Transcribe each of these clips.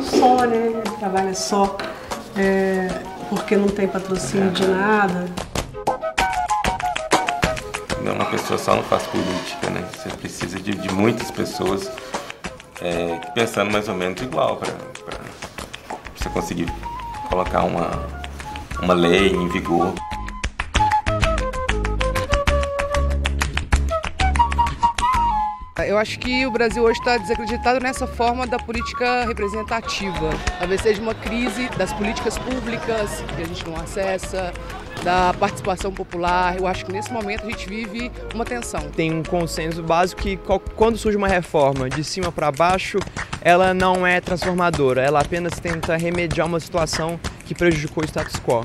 só, né? Ele trabalha só porque não tem patrocínio de nada. Uma pessoa só não faz política, né? Você precisa de muitas pessoas pensando mais ou menos igual para você conseguir colocar uma lei em vigor. Eu acho que o Brasil hoje está desacreditado nessa forma da política representativa. Talvez seja uma crise das políticas públicas que a gente não acessa, da participação popular. Eu acho que nesse momento a gente vive uma tensão. Tem um consenso básico que quando surge uma reforma de cima para baixo, ela não é transformadora, ela apenas tenta remediar uma situação que prejudicou o status quo.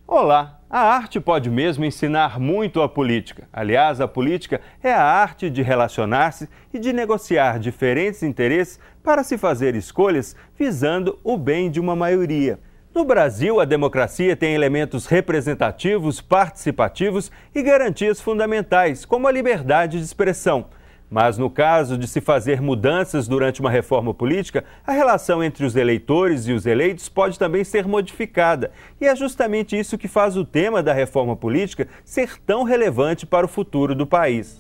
Olá! A arte pode mesmo ensinar muito a política. Aliás, a política é a arte de relacionar-se e de negociar diferentes interesses para se fazer escolhas visando o bem de uma maioria. No Brasil, a democracia tem elementos representativos, participativos e garantias fundamentais, como a liberdade de expressão. Mas no caso de se fazer mudanças durante uma reforma política, a relação entre os eleitores e os eleitos pode também ser modificada. E é justamente isso que faz o tema da reforma política ser tão relevante para o futuro do país.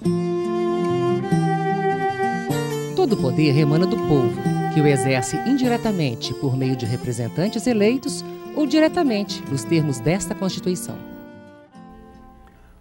Todo poder emana do povo, que o exerce indiretamente por meio de representantes eleitos ou diretamente nos termos desta Constituição.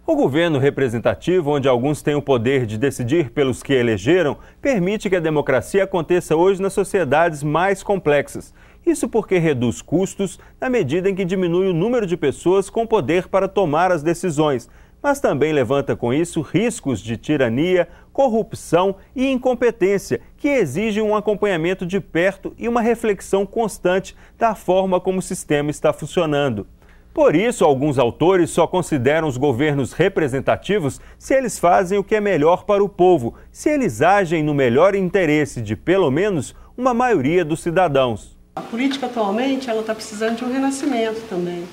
O governo representativo, onde alguns têm o poder de decidir pelos que elegeram, permite que a democracia aconteça hoje nas sociedades mais complexas. Isso porque reduz custos na medida em que diminui o número de pessoas com poder para tomar as decisões, mas também levanta com isso riscos de tirania, corrupção e incompetência, que exigem um acompanhamento de perto e uma reflexão constante da forma como o sistema está funcionando. Por isso, alguns autores só consideram os governos representativos se eles fazem o que é melhor para o povo, se eles agem no melhor interesse de, pelo menos, uma maioria dos cidadãos. A política atualmente está precisando de um renascimento também,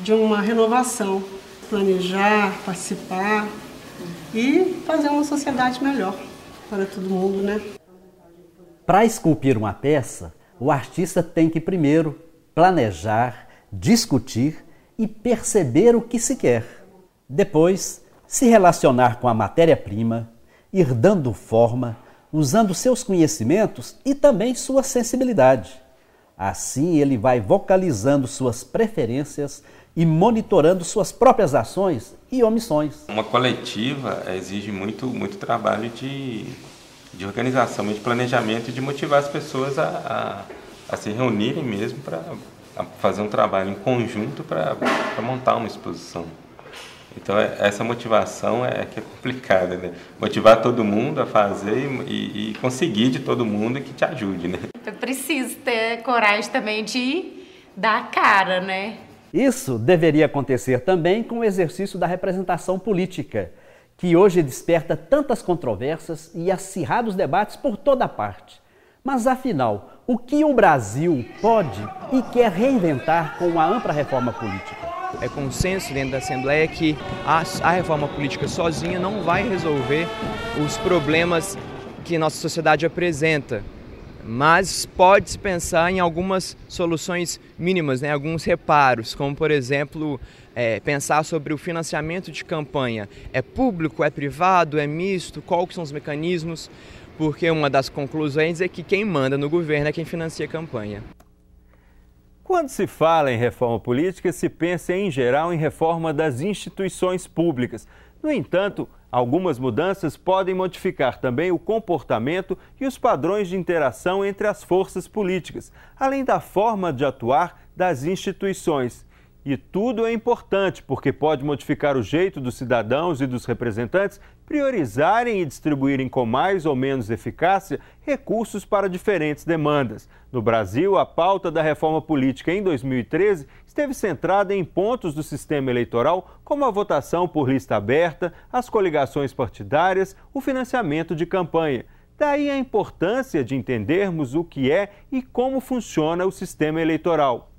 de uma renovação. Planejar, participar e fazer uma sociedade melhor para todo mundo, né? Para esculpir uma peça, o artista tem que primeiro planejar, discutir e perceber o que se quer. Depois, se relacionar com a matéria-prima, ir dando forma, usando seus conhecimentos e também sua sensibilidade. Assim, ele vai vocalizando suas preferências e monitorando suas próprias ações e omissões. Uma coletiva exige muito trabalho de organização, de planejamento e de motivar as pessoas a se reunirem mesmo para fazer um trabalho em conjunto para montar uma exposição. Então essa motivação que é complicada, né? Motivar todo mundo a fazer e conseguir de todo mundo que te ajude, né? Eu preciso ter coragem também de dar a cara, né? Isso deveria acontecer também com o exercício da representação política, que hoje desperta tantas controvérsias e acirrados debates por toda parte. Mas afinal, o que o Brasil pode e quer reinventar com a ampla reforma política? É consenso dentro da Assembleia que a reforma política sozinha não vai resolver os problemas que nossa sociedade apresenta, mas pode-se pensar em algumas soluções mínimas, né? Alguns reparos, como por exemplo, pensar sobre o financiamento de campanha. É público, é privado, é misto, quais são os mecanismos? Porque uma das conclusões é que quem manda no governo é quem financia a campanha. Quando se fala em reforma política, se pensa em geral em reforma das instituições públicas. No entanto, algumas mudanças podem modificar também o comportamento e os padrões de interação entre as forças políticas, além da forma de atuar das instituições. E tudo é importante porque pode modificar o jeito dos cidadãos e dos representantes priorizarem e distribuírem com mais ou menos eficácia recursos para diferentes demandas. No Brasil, a pauta da reforma política em 2013 esteve centrada em pontos do sistema eleitoral, como a votação por lista aberta, as coligações partidárias, o financiamento de campanha. Daí a importância de entendermos o que é e como funciona o sistema eleitoral.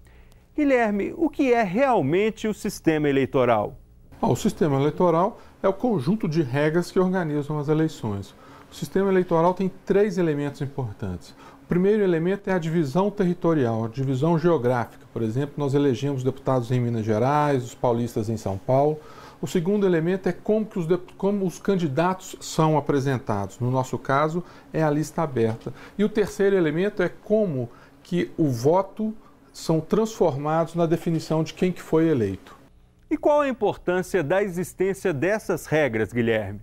Guilherme, o que é realmente o sistema eleitoral? O sistema eleitoral é o conjunto de regras que organizam as eleições. O sistema eleitoral tem 3 elementos importantes. O primeiro elemento é a divisão territorial, a divisão geográfica. Por exemplo, nós elegemos deputados em Minas Gerais, os paulistas em São Paulo. O segundo elemento é como os candidatos são apresentados. No nosso caso, é a lista aberta. E o terceiro elemento é como que o voto são transformados na definição de quem que foi eleito. E qual a importância da existência dessas regras, Guilherme?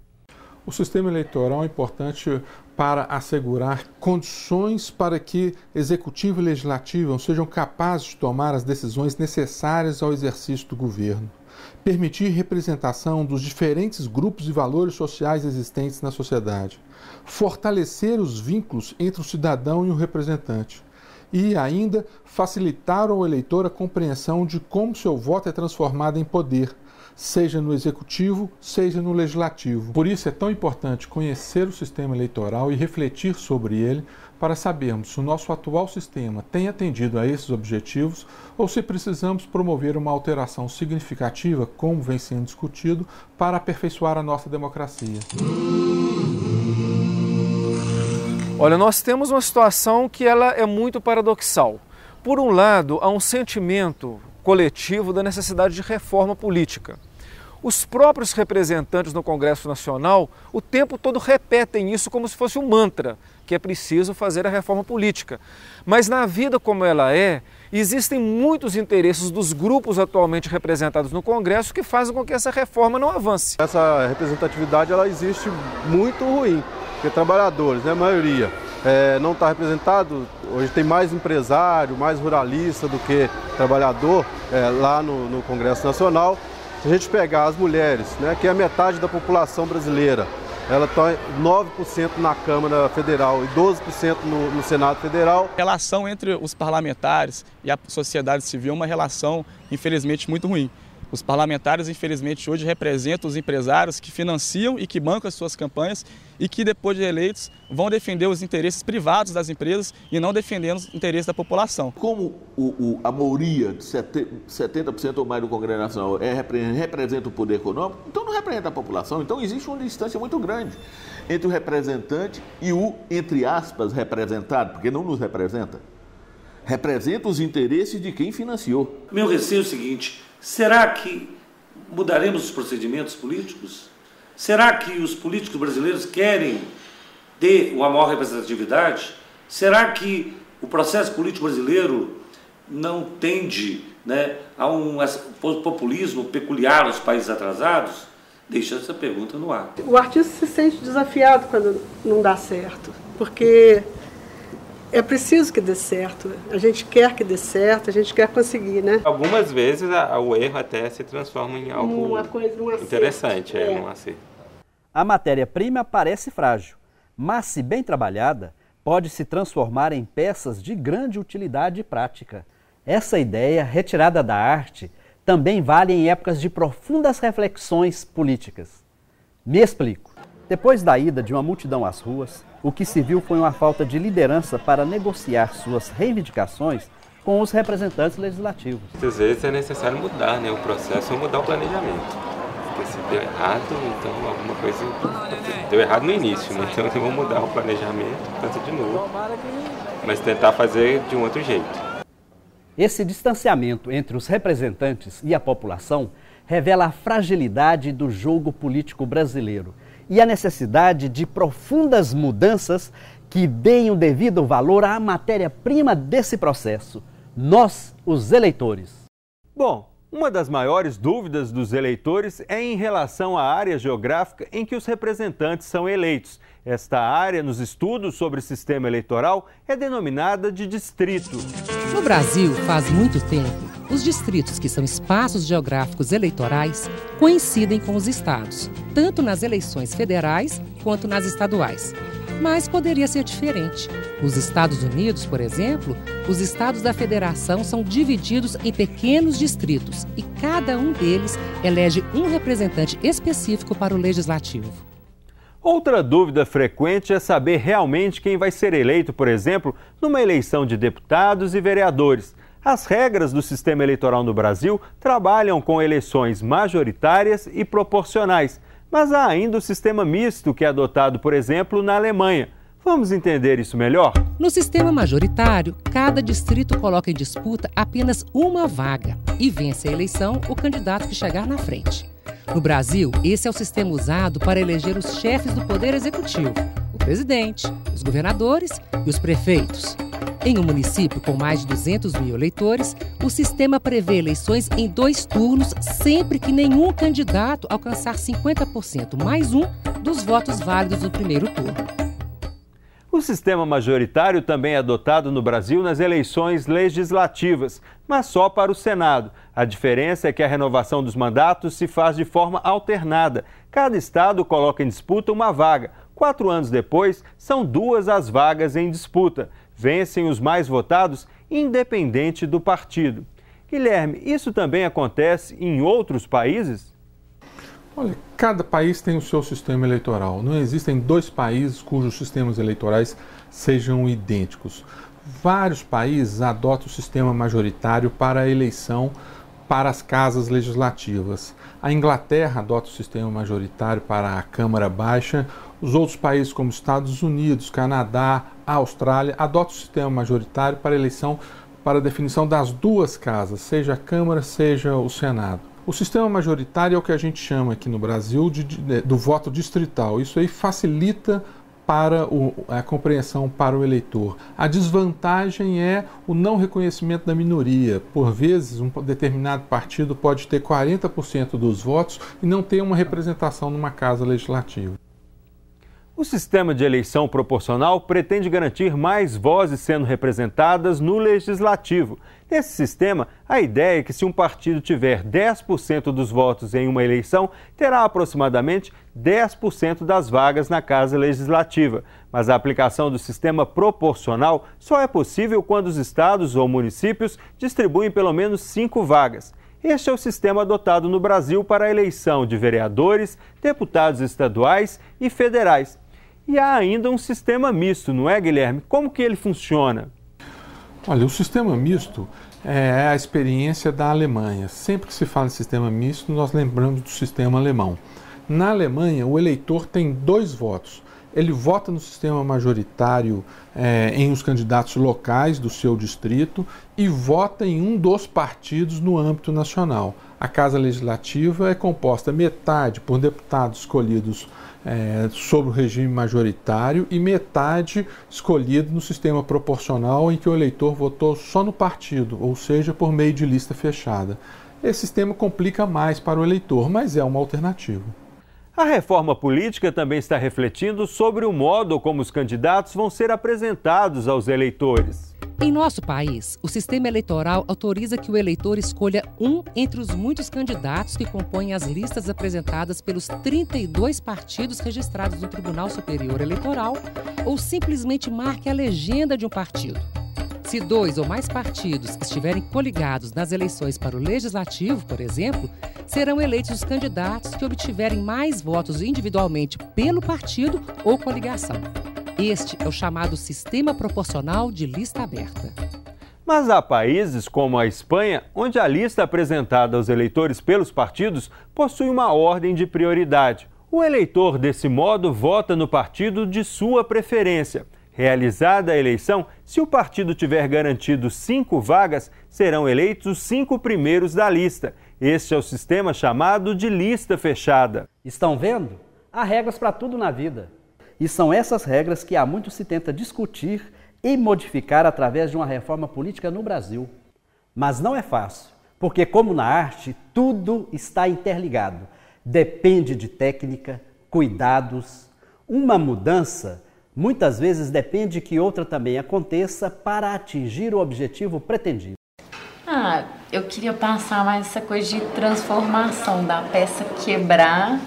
O sistema eleitoral é importante para assegurar condições para que executivo e legislativo sejam capazes de tomar as decisões necessárias ao exercício do governo, permitir representação dos diferentes grupos e valores sociais existentes na sociedade, fortalecer os vínculos entre o cidadão e o representante e ainda facilitar ao eleitor a compreensão de como seu voto é transformado em poder, seja no executivo, seja no legislativo. Por isso é tão importante conhecer o sistema eleitoral e refletir sobre ele para sabermos se o nosso atual sistema tem atendido a esses objetivos ou se precisamos promover uma alteração significativa, como vem sendo discutido, para aperfeiçoar a nossa democracia. Olha, nós temos uma situação que ela é muito paradoxal. Por um lado, há um sentimento coletivo da necessidade de reforma política. Os próprios representantes no Congresso Nacional o tempo todo repetem isso como se fosse um mantra, que é preciso fazer a reforma política. Mas na vida como ela é, existem muitos interesses dos grupos atualmente representados no Congresso que fazem com que essa reforma não avance. Essa representatividade ela existe muito ruim, porque trabalhadores, né, a maioria, não está representado. Hoje tem mais empresário, mais ruralista do que trabalhador lá no Congresso Nacional. Se a gente pegar as mulheres, né, que é a metade da população brasileira, ela está 9% na Câmara Federal e 12% no Senado Federal. A relação entre os parlamentares e a sociedade civil é uma relação, infelizmente, muito ruim. Os parlamentares, infelizmente, hoje representam os empresários que financiam e que bancam as suas campanhas e que, depois de eleitos, vão defender os interesses privados das empresas e não defendendo os interesses da população. Como a maioria, 70% ou mais do Congresso Nacional, representa o poder econômico, então não representa a população. Então existe uma distância muito grande entre o representante e o, entre aspas, representado, porque não nos representa. Representa os interesses de quem financiou. Meu receio é o seguinte: será que mudaremos os procedimentos políticos? Será que os políticos brasileiros querem ter uma maior representatividade? Será que o processo político brasileiro não tende, né, a um populismo peculiar aos países atrasados? Deixa essa pergunta no ar. O artista se sente desafiado quando não dá certo, porque é preciso que dê certo, a gente quer que dê certo, a gente quer conseguir, né? Algumas vezes o erro até se transforma em algo interessante, num acerto. A matéria-prima parece frágil, mas se bem trabalhada, pode se transformar em peças de grande utilidade prática. Essa ideia, retirada da arte, também vale em épocas de profundas reflexões políticas. Me explico. Depois da ida de uma multidão às ruas, o que se viu foi uma falta de liderança para negociar suas reivindicações com os representantes legislativos. Às vezes é necessário mudar, né, o processo ou mudar o planejamento. Porque se deu errado, então alguma coisa deu errado no início, né? Então vamos mudar o planejamento, fazer de novo, mas tentar fazer de um outro jeito. Esse distanciamento entre os representantes e a população revela a fragilidade do jogo político brasileiro e a necessidade de profundas mudanças que deem o devido valor à matéria-prima desse processo, nós, os eleitores. Bom, uma das maiores dúvidas dos eleitores é em relação à área geográfica em que os representantes são eleitos. Esta área, nos estudos sobre o sistema eleitoral, é denominada de distrito. No Brasil, faz muito tempo, os distritos, que são espaços geográficos eleitorais, coincidem com os estados, tanto nas eleições federais quanto nas estaduais. Mas poderia ser diferente. Nos Estados Unidos, por exemplo, os estados da federação são divididos em pequenos distritos e cada um deles elege um representante específico para o legislativo. Outra dúvida frequente é saber realmente quem vai ser eleito, por exemplo, numa eleição de deputados e vereadores. As regras do sistema eleitoral no Brasil trabalham com eleições majoritárias e proporcionais, mas há ainda o sistema misto que é adotado, por exemplo, na Alemanha. Vamos entender isso melhor? No sistema majoritário, cada distrito coloca em disputa apenas uma vaga e vence a eleição o candidato que chegar na frente. No Brasil, esse é o sistema usado para eleger os chefes do Poder Executivo, o presidente, os governadores e os prefeitos. Em um município com mais de 200 mil eleitores, o sistema prevê eleições em 2 turnos sempre que nenhum candidato alcançar 50% mais um dos votos válidos no primeiro turno. O sistema majoritário também é adotado no Brasil nas eleições legislativas, mas só para o Senado. A diferença é que a renovação dos mandatos se faz de forma alternada. Cada estado coloca em disputa uma vaga. 4 anos depois, são 2 as vagas em disputa. Vencem os mais votados, independente do partido. Guilherme, isso também acontece em outros países? Olha, cada país tem o seu sistema eleitoral. Não existem 2 países cujos sistemas eleitorais sejam idênticos. Vários países adotam o sistema majoritário para a eleição para as casas legislativas. A Inglaterra adota o sistema majoritário para a Câmara Baixa. Os outros países, como Estados Unidos, Canadá, Austrália, adotam o sistema majoritário para a eleição, para a definição das 2 casas, seja a Câmara, seja o Senado. O sistema majoritário é o que a gente chama aqui no Brasil do voto distrital. Isso aí facilita para a compreensão para o eleitor. A desvantagem é o não reconhecimento da minoria. Por vezes, um determinado partido pode ter 40% dos votos e não ter uma representação numa casa legislativa. O sistema de eleição proporcional pretende garantir mais vozes sendo representadas no legislativo. Nesse sistema, a ideia é que se um partido tiver 10% dos votos em uma eleição, terá aproximadamente 10% das vagas na Casa Legislativa. Mas a aplicação do sistema proporcional só é possível quando os estados ou municípios distribuem pelo menos 5 vagas. Este é o sistema adotado no Brasil para a eleição de vereadores, deputados estaduais e federais. E há ainda um sistema misto, não é, Guilherme? Como que ele funciona? Olha, o sistema misto é a experiência da Alemanha. Sempre que se fala em sistema misto, nós lembramos do sistema alemão. Na Alemanha, o eleitor tem 2 votos. Ele vota no sistema majoritário em os candidatos locais do seu distrito e vota em um dos partidos no âmbito nacional. A Casa Legislativa é composta metade por deputados escolhidos sob o regime majoritário e metade escolhido no sistema proporcional em que o eleitor votou só no partido, ou seja, por meio de lista fechada. Esse sistema complica mais para o eleitor, mas é uma alternativa. A reforma política também está refletindo sobre o modo como os candidatos vão ser apresentados aos eleitores. Em nosso país, o sistema eleitoral autoriza que o eleitor escolha um entre os muitos candidatos que compõem as listas apresentadas pelos 32 partidos registrados no Tribunal Superior Eleitoral ou simplesmente marque a legenda de um partido. Se 2 ou mais partidos estiverem coligados nas eleições para o Legislativo, por exemplo, serão eleitos os candidatos que obtiverem mais votos individualmente pelo partido ou coligação. Este é o chamado sistema proporcional de lista aberta. Mas há países, como a Espanha, onde a lista apresentada aos eleitores pelos partidos possui uma ordem de prioridade. O eleitor, desse modo, vota no partido de sua preferência. Realizada a eleição, se o partido tiver garantido 5 vagas, serão eleitos os 5 primeiros da lista. Este é o sistema chamado de lista fechada. Estão vendo? Há regras para tudo na vida. E são essas regras que há muito se tenta discutir e modificar através de uma reforma política no Brasil. Mas não é fácil, porque como na arte, tudo está interligado. Depende de técnica, cuidados. Uma mudança muitas vezes depende que outra também aconteça para atingir o objetivo pretendido. Eu queria passar mais essa coisa de transformação da peça quebrar.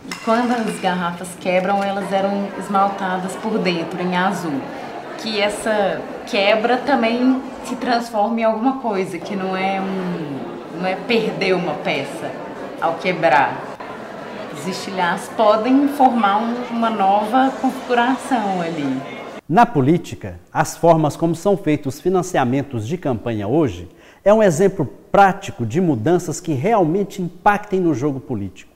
E quando as garrafas quebram, elas eram esmaltadas por dentro, em azul. Que essa quebra também se transforme em alguma coisa, que não é perder uma peça ao quebrar. Os estilhaços podem formar uma nova configuração ali. Na política, as formas como são feitos os financiamentos de campanha hoje É um exemplo prático de mudanças que realmente impactem no jogo político.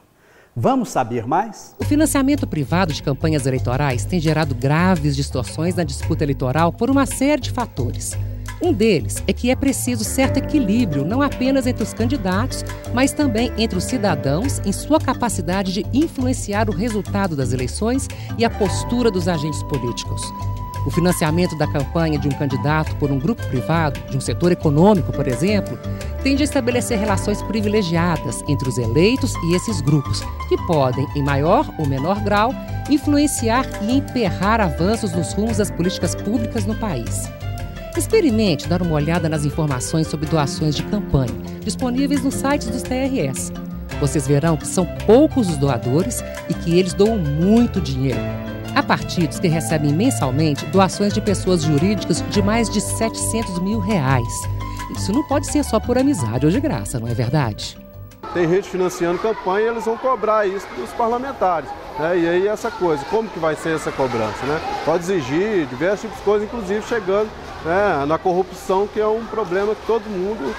Vamos saber mais? O financiamento privado de campanhas eleitorais tem gerado graves distorções na disputa eleitoral por uma série de fatores. Um deles é que é preciso certo equilíbrio, não apenas entre os candidatos, mas também entre os cidadãos em sua capacidade de influenciar o resultado das eleições e a postura dos agentes políticos. O financiamento da campanha de um candidato por um grupo privado, de um setor econômico, por exemplo, tende a estabelecer relações privilegiadas entre os eleitos e esses grupos, que podem, em maior ou menor grau, influenciar e emperrar avanços nos rumos das políticas públicas no país. Experimente dar uma olhada nas informações sobre doações de campanha, disponíveis nos sites dos TRS. Vocês verão que são poucos os doadores e que eles doam muito dinheiro. Há partidos que recebem mensalmente doações de pessoas jurídicas de mais de R$700 mil. Isso não pode ser só por amizade ou de graça, não é verdade? Tem gente financiando campanha e eles vão cobrar isso dos parlamentares. Né? E aí essa coisa, como que vai ser essa cobrança? Né? Pode exigir diversos tipos de coisas, inclusive chegando na corrupção, que é um problema que todo mundo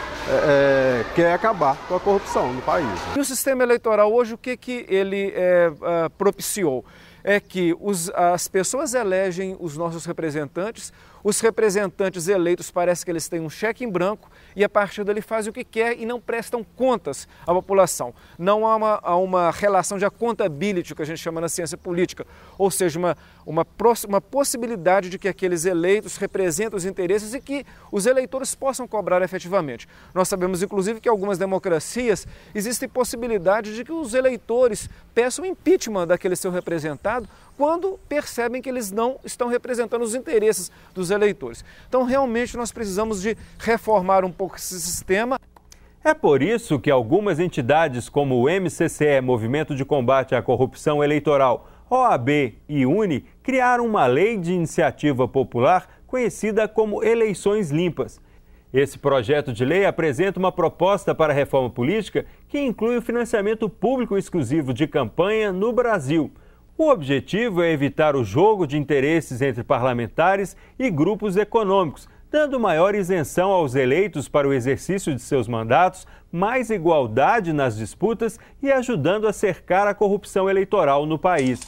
quer acabar com a corrupção no país. E o sistema eleitoral hoje, o que ele propiciou? É que as pessoas elegem os nossos representantes, os representantes eleitos parece que eles têm um cheque em branco e a partir dali fazem o que quer e não prestam contas à população. Não há uma relação de accountability, que a gente chama na ciência política, ou seja, uma possibilidade de que aqueles eleitos representem os interesses e que os eleitores possam cobrar efetivamente. Nós sabemos, inclusive, que em algumas democracias existe possibilidade de que os eleitores peçam impeachment daquele seu representado quando percebem que eles não estão representando os interesses dos eleitores. Então, realmente, nós precisamos de reformar um pouco esse sistema. É por isso que algumas entidades como o MCCE, Movimento de Combate à Corrupção Eleitoral, OAB e UNE, criaram uma lei de iniciativa popular conhecida como Eleições Limpas. Esse projeto de lei apresenta uma proposta para a reforma política que inclui o financiamento público exclusivo de campanha no Brasil. O objetivo é evitar o jogo de interesses entre parlamentares e grupos econômicos, dando maior isenção aos eleitos para o exercício de seus mandatos, mais igualdade nas disputas e ajudando a cercar a corrupção eleitoral no país.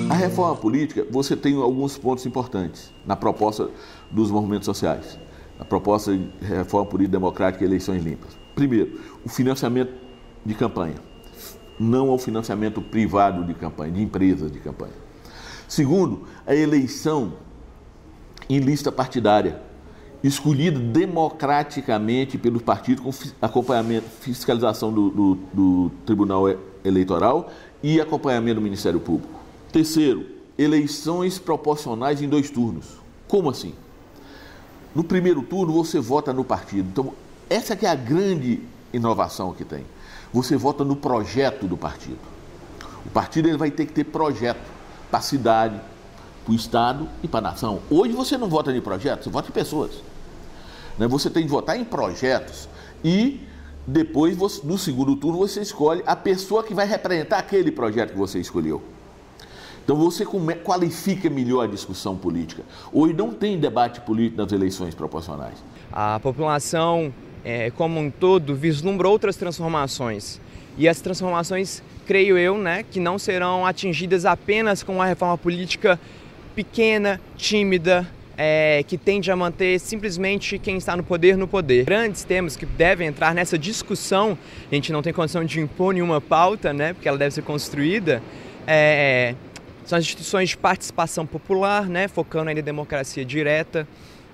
A reforma política, você tem alguns pontos importantes na proposta dos movimentos sociais, na proposta de reforma política democrática e eleições limpas. Primeiro, o financiamento de campanha. Não ao financiamento privado de campanha, de empresas de campanha. Segundo, a eleição em lista partidária, escolhida democraticamente pelos partidos com acompanhamento, fiscalização do Tribunal Eleitoral e acompanhamento do Ministério Público. Terceiro, eleições proporcionais em 2 turnos. Como assim? No primeiro turno você vota no partido. Então, essa que é a grande inovação que tem. Você vota no projeto do partido. O partido ele vai ter que ter projeto para a cidade, para o estado e para a nação. Hoje você não vota em projetos, você vota em pessoas. Você tem que votar em projetos e depois, no segundo turno, você escolhe a pessoa que vai representar aquele projeto que você escolheu. Então você qualifica melhor a discussão política. Hoje não tem debate político nas eleições proporcionais. A população como um todo, vislumbra outras transformações. E as transformações, creio eu, que não serão atingidas apenas com uma reforma política pequena, tímida, que tende a manter simplesmente quem está no poder. Grandes temas que devem entrar nessa discussão, a gente não tem condição de impor nenhuma pauta, porque ela deve ser construída, são as instituições de participação popular, focando aí na democracia direta,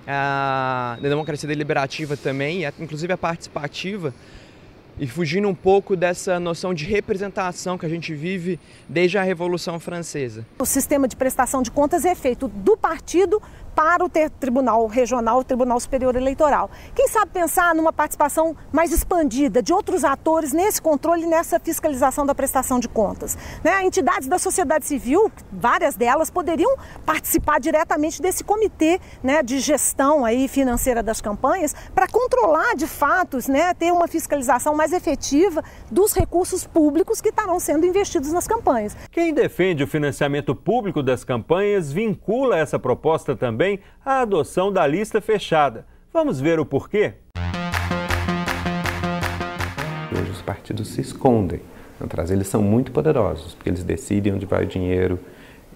da democracia deliberativa também, inclusive a participativa, e fugindo um pouco dessa noção de representação que a gente vive desde a Revolução Francesa. O sistema de prestação de contas é feito do partido para o Tribunal Regional, o Tribunal Superior Eleitoral. Quem sabe pensar numa participação mais expandida de outros atores nesse controle e nessa fiscalização da prestação de contas. Entidades da sociedade civil, várias delas, poderiam participar diretamente desse comitê de gestão aí financeira das campanhas para controlar de fato, ter uma fiscalização mais efetiva dos recursos públicos que estarão sendo investidos nas campanhas. Quem defende o financiamento público das campanhas vincula essa proposta também também a adoção da lista fechada. Vamos ver o porquê? Hoje os partidos se escondem atrás. Eles são muito poderosos, porque eles decidem onde vai o dinheiro,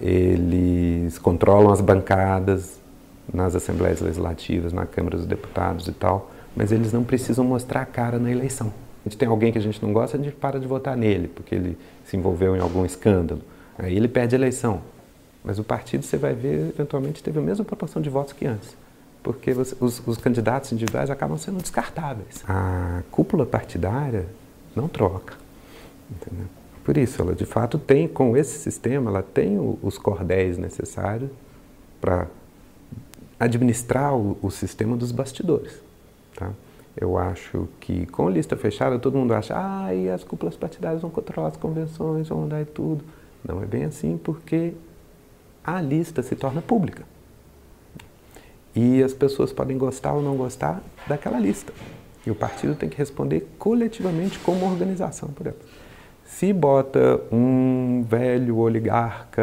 eles controlam as bancadas nas assembleias legislativas, na Câmara dos Deputados e tal, mas eles não precisam mostrar a cara na eleição. A gente tem alguém que a gente não gosta, a gente para de votar nele, porque ele se envolveu em algum escândalo. Aí ele perde a eleição. Mas o partido, você vai ver, eventualmente teve a mesma proporção de votos que antes. Porque os candidatos individuais acabam sendo descartáveis. A cúpula partidária não troca. Entendeu? Por isso, ela de fato tem, com esse sistema, ela tem os cordéis necessários para administrar o sistema dos bastidores. Tá? Eu acho que com lista fechada, todo mundo acha e as cúpulas partidárias vão controlar as convenções, vão mandar e tudo. Não é bem assim, porque a lista se torna pública. E as pessoas podem gostar ou não gostar daquela lista. E o partido tem que responder coletivamente como organização por ela. Se bota um velho oligarca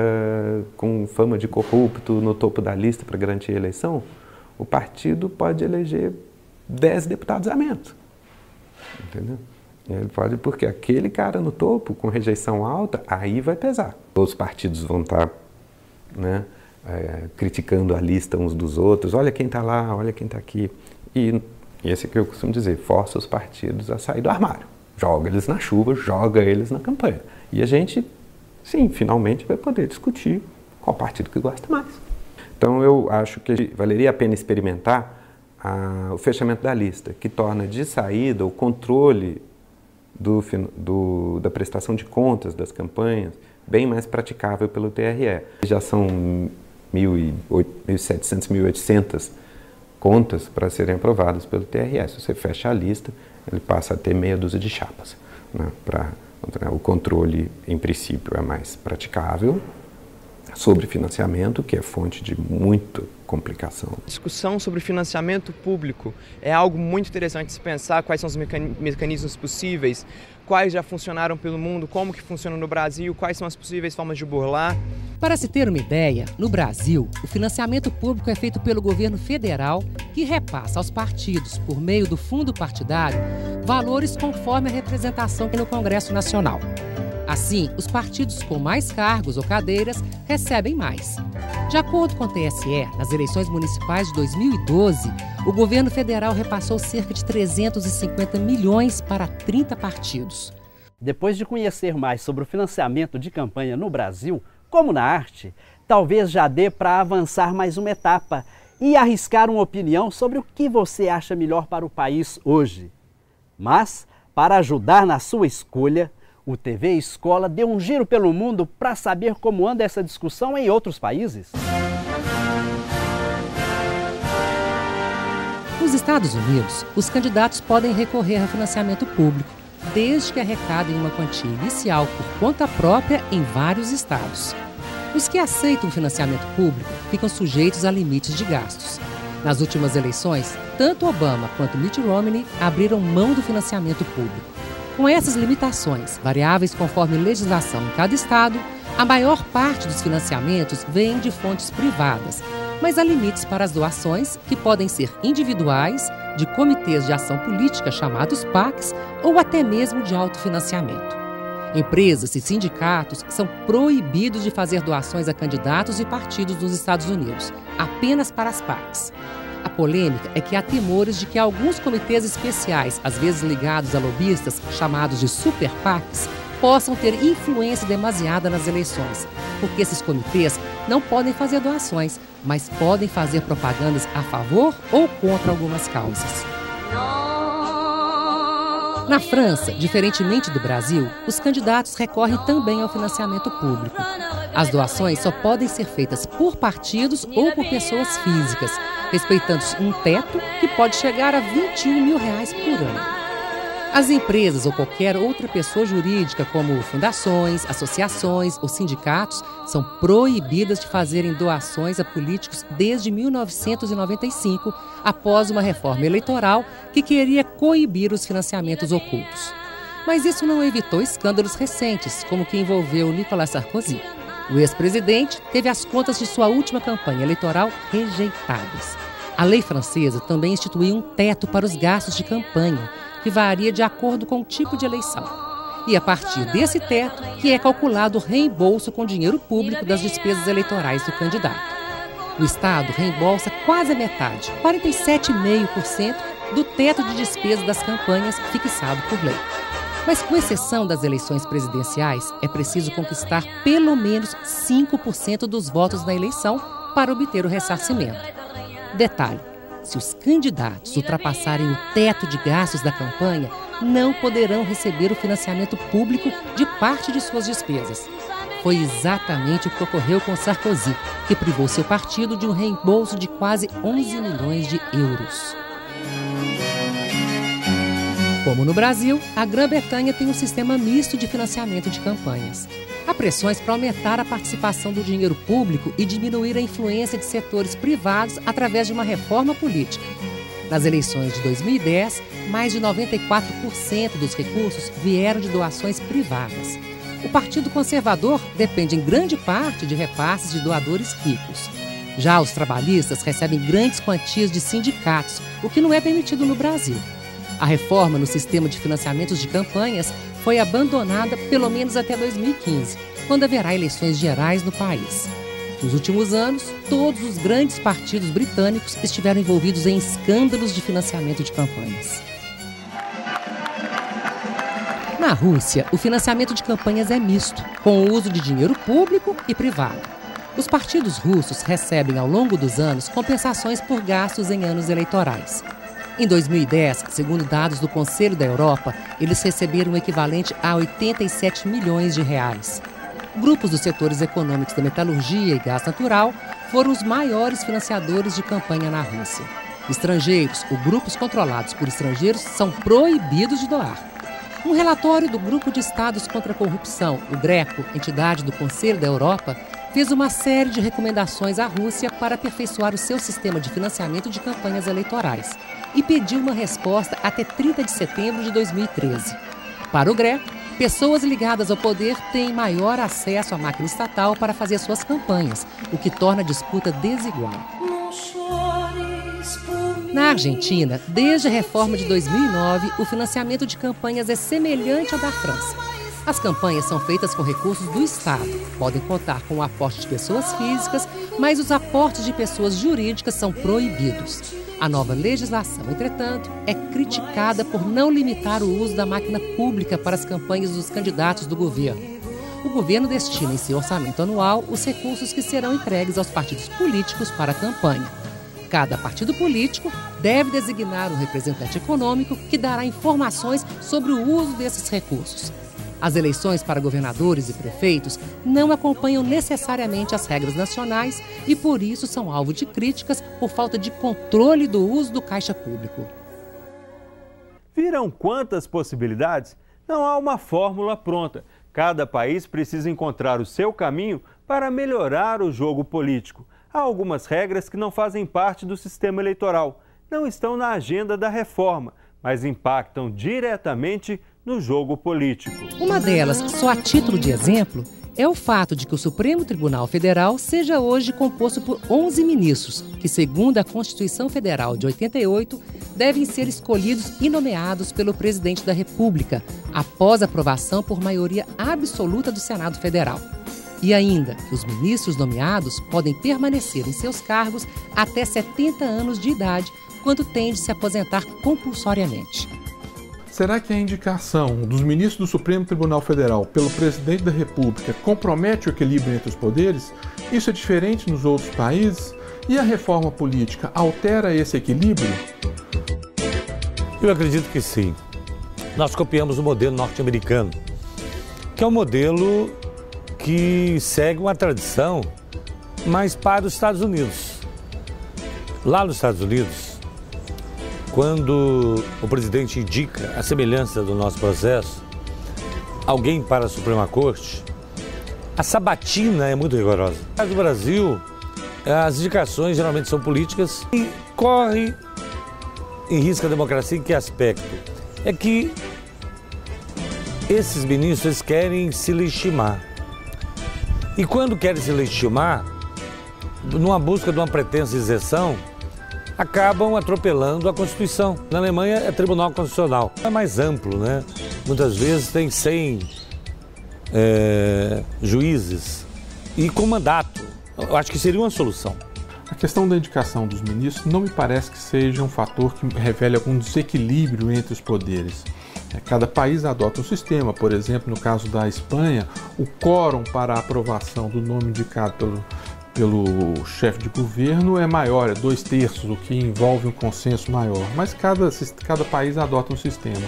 com fama de corrupto no topo da lista para garantir a eleição, o partido pode eleger 10 deputados a menos. Entendeu? Ele pode, porque aquele cara no topo, com rejeição alta, aí vai pesar. Os partidos vão estar, né, criticando a lista uns dos outros, olha quem está lá, olha quem está aqui. E esse é que eu costumo dizer, força os partidos a sair do armário. Joga eles na chuva, joga eles na campanha. E a gente, sim, finalmente vai poder discutir qual partido que gosta mais. Então eu acho que valeria a pena experimentar o fechamento da lista, que torna de saída o controle da prestação de contas das campanhas bem mais praticável pelo TRE. Já são 1.700, 1.800 contas para serem aprovadas pelo TRE. Se você fecha a lista, ele passa a ter meia dúzia de chapas. Né? O controle, em princípio, é mais praticável sobre financiamento, que é fonte de muita complicação. A discussão sobre financiamento público é algo muito interessante de se pensar, quais são os mecanismos possíveis, quais já funcionaram pelo mundo, como que funciona no Brasil, quais são as possíveis formas de burlar. Para se ter uma ideia, no Brasil, o financiamento público é feito pelo governo federal, que repassa aos partidos, por meio do fundo partidário, valores conforme a representação no Congresso Nacional. Assim, os partidos com mais cargos ou cadeiras recebem mais. De acordo com o TSE, nas eleições municipais de 2012, o governo federal repassou cerca de 350 milhões para 30 partidos. Depois de conhecer mais sobre o financiamento de campanha no Brasil, como na arte, talvez já dê para avançar mais uma etapa e arriscar uma opinião sobre o que você acha melhor para o país hoje. Mas, para ajudar na sua escolha, o TV Escola deu um giro pelo mundo para saber como anda essa discussão em outros países. Nos Estados Unidos, os candidatos podem recorrer a financiamento público, desde que arrecadem uma quantia inicial por conta própria em vários estados. Os que aceitam financiamento público ficam sujeitos a limites de gastos. Nas últimas eleições, tanto Obama quanto Mitt Romney abriram mão do financiamento público. Com essas limitações, variáveis conforme legislação em cada estado, a maior parte dos financiamentos vem de fontes privadas, mas há limites para as doações, que podem ser individuais, de comitês de ação política chamados PACs, ou até mesmo de autofinanciamento. Empresas e sindicatos são proibidos de fazer doações a candidatos e partidos nos Estados Unidos, apenas para as PACs. A polêmica é que há temores de que alguns comitês especiais, às vezes ligados a lobistas, chamados de super PACs, possam ter influência demasiada nas eleições, porque esses comitês não podem fazer doações, mas podem fazer propagandas a favor ou contra algumas causas. Na França, diferentemente do Brasil, os candidatos recorrem também ao financiamento público. As doações só podem ser feitas por partidos ou por pessoas físicas, respeitando-se um teto que pode chegar a R$21 mil por ano. As empresas ou qualquer outra pessoa jurídica, como fundações, associações ou sindicatos, são proibidas de fazerem doações a políticos desde 1995, após uma reforma eleitoral que queria coibir os financiamentos ocultos. Mas isso não evitou escândalos recentes, como o que envolveu Nicolas Sarkozy. O ex-presidente teve as contas de sua última campanha eleitoral rejeitadas. A lei francesa também instituiu um teto para os gastos de campanha, que varia de acordo com o tipo de eleição. E a partir desse teto que é calculado o reembolso com dinheiro público das despesas eleitorais do candidato. O Estado reembolsa quase a metade, 47,5% do teto de despesas das campanhas fixado por lei. Mas com exceção das eleições presidenciais, é preciso conquistar pelo menos 5% dos votos na eleição para obter o ressarcimento. Detalhe, se os candidatos ultrapassarem o teto de gastos da campanha, não poderão receber o financiamento público de parte de suas despesas. Foi exatamente o que ocorreu com Sarkozy, que privou seu partido de um reembolso de quase 11 milhões de euros. Como no Brasil, a Grã-Bretanha tem um sistema misto de financiamento de campanhas. Há pressões para aumentar a participação do dinheiro público e diminuir a influência de setores privados através de uma reforma política. Nas eleições de 2010, mais de 94% dos recursos vieram de doações privadas. O Partido Conservador depende em grande parte de repasses de doadores ricos. Já os trabalhistas recebem grandes quantias de sindicatos, o que não é permitido no Brasil. A reforma no sistema de financiamentos de campanhas foi abandonada pelo menos até 2015, quando haverá eleições gerais no país. Nos últimos anos, todos os grandes partidos britânicos estiveram envolvidos em escândalos de financiamento de campanhas. Na Rússia, o financiamento de campanhas é misto, com o uso de dinheiro público e privado. Os partidos russos recebem ao longo dos anos compensações por gastos em anos eleitorais. Em 2010, segundo dados do Conselho da Europa, eles receberam o equivalente a 87 milhões de reais. Grupos dos setores econômicos da metalurgia e gás natural foram os maiores financiadores de campanha na Rússia. Estrangeiros ou grupos controlados por estrangeiros são proibidos de doar. Um relatório do Grupo de Estados contra a Corrupção, o GRECO, entidade do Conselho da Europa, fez uma série de recomendações à Rússia para aperfeiçoar o seu sistema de financiamento de campanhas eleitorais e pediu uma resposta até 30 de setembro de 2013. Para o GRECO, pessoas ligadas ao poder têm maior acesso à máquina estatal para fazer suas campanhas, o que torna a disputa desigual. Na Argentina, desde a reforma de 2009, o financiamento de campanhas é semelhante ao da França. As campanhas são feitas com recursos do Estado. Podem contar com o aporte de pessoas físicas, mas os aportes de pessoas jurídicas são proibidos. A nova legislação, entretanto, é criticada por não limitar o uso da máquina pública para as campanhas dos candidatos do governo. O governo destina em seu orçamento anual os recursos que serão entregues aos partidos políticos para a campanha. Cada partido político deve designar um representante econômico que dará informações sobre o uso desses recursos. As eleições para governadores e prefeitos não acompanham necessariamente as regras nacionais e, por isso, são alvo de críticas por falta de controle do uso do caixa público. Viram quantas possibilidades? Não há uma fórmula pronta. Cada país precisa encontrar o seu caminho para melhorar o jogo político. Há algumas regras que não fazem parte do sistema eleitoral, não estão na agenda da reforma, mas impactam diretamente no jogo político. Uma delas, só a título de exemplo, é o fato de que o Supremo Tribunal Federal seja hoje composto por 11 ministros, que, segundo a Constituição Federal de 88, devem ser escolhidos e nomeados pelo presidente da República, após aprovação por maioria absoluta do Senado Federal. E ainda que os ministros nomeados podem permanecer em seus cargos até 70 anos de idade, quando têm de se aposentar compulsoriamente. Será que a indicação dos ministros do Supremo Tribunal Federal pelo presidente da República compromete o equilíbrio entre os poderes? Isso é diferente nos outros países? E a reforma política altera esse equilíbrio? Eu acredito que sim. Nós copiamos o modelo norte-americano, que é um modelo que segue uma tradição, mas para os Estados Unidos. Lá nos Estados Unidos, quando o presidente indica, a semelhança do nosso processo, alguém para a Suprema Corte, a sabatina é muito rigorosa. No caso do Brasil, as indicações geralmente são políticas e corre em risco a democracia. Em que aspecto? É que esses ministros querem se legitimar. E quando querem se legitimar, numa busca de uma pretensa isenção, acabam atropelando a Constituição. Na Alemanha é Tribunal Constitucional. É mais amplo, né? Muitas vezes tem 100 juízes e com mandato. Eu acho que seria uma solução. A questão da indicação dos ministros não me parece que seja um fator que revele algum desequilíbrio entre os poderes. Cada país adota um sistema, por exemplo, no caso da Espanha, o quórum para a aprovação do nome indicado pelo chefe de governo é maior, é 2/3, o que envolve um consenso maior, mas cada país adota um sistema.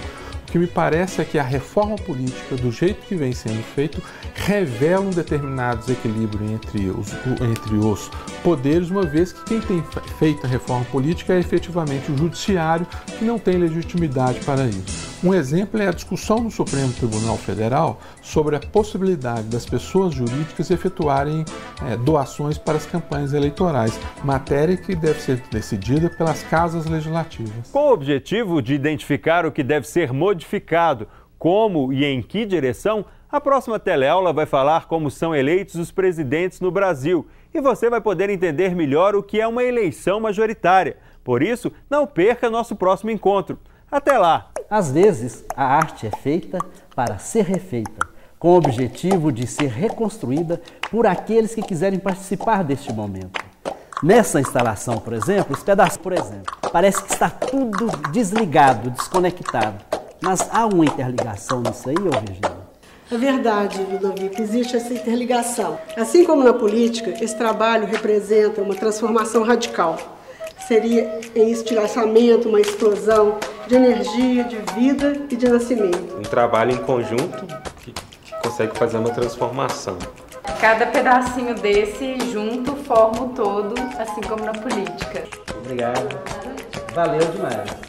O que me parece é que a reforma política, do jeito que vem sendo feito, revela um determinado desequilíbrio entre os poderes, uma vez que quem tem feito a reforma política é efetivamente o judiciário, que não tem legitimidade para isso. Um exemplo é a discussão no Supremo Tribunal Federal sobre a possibilidade das pessoas jurídicas efetuarem doações para as campanhas eleitorais, matéria que deve ser decidida pelas casas legislativas. Com o objetivo de identificar o que deve ser modificado, como e em que direção, a próxima teleaula vai falar como são eleitos os presidentes no Brasil. E você vai poder entender melhor o que é uma eleição majoritária. Por isso, não perca nosso próximo encontro. Até lá! Às vezes, a arte é feita para ser refeita, com o objetivo de ser reconstruída por aqueles que quiserem participar deste momento. Nessa instalação, por exemplo, os pedaços, parece que está tudo desligado, desconectado. Mas há uma interligação nisso aí, Virgínia? É verdade, Ludovico, existe essa interligação. Assim como na política, esse trabalho representa uma transformação radical. Seria em estilhaçamento, uma explosão de energia, de vida e de nascimento. Um trabalho em conjunto que consegue fazer uma transformação. Cada pedacinho desse junto forma o todo, assim como na política. Obrigado. Valeu demais.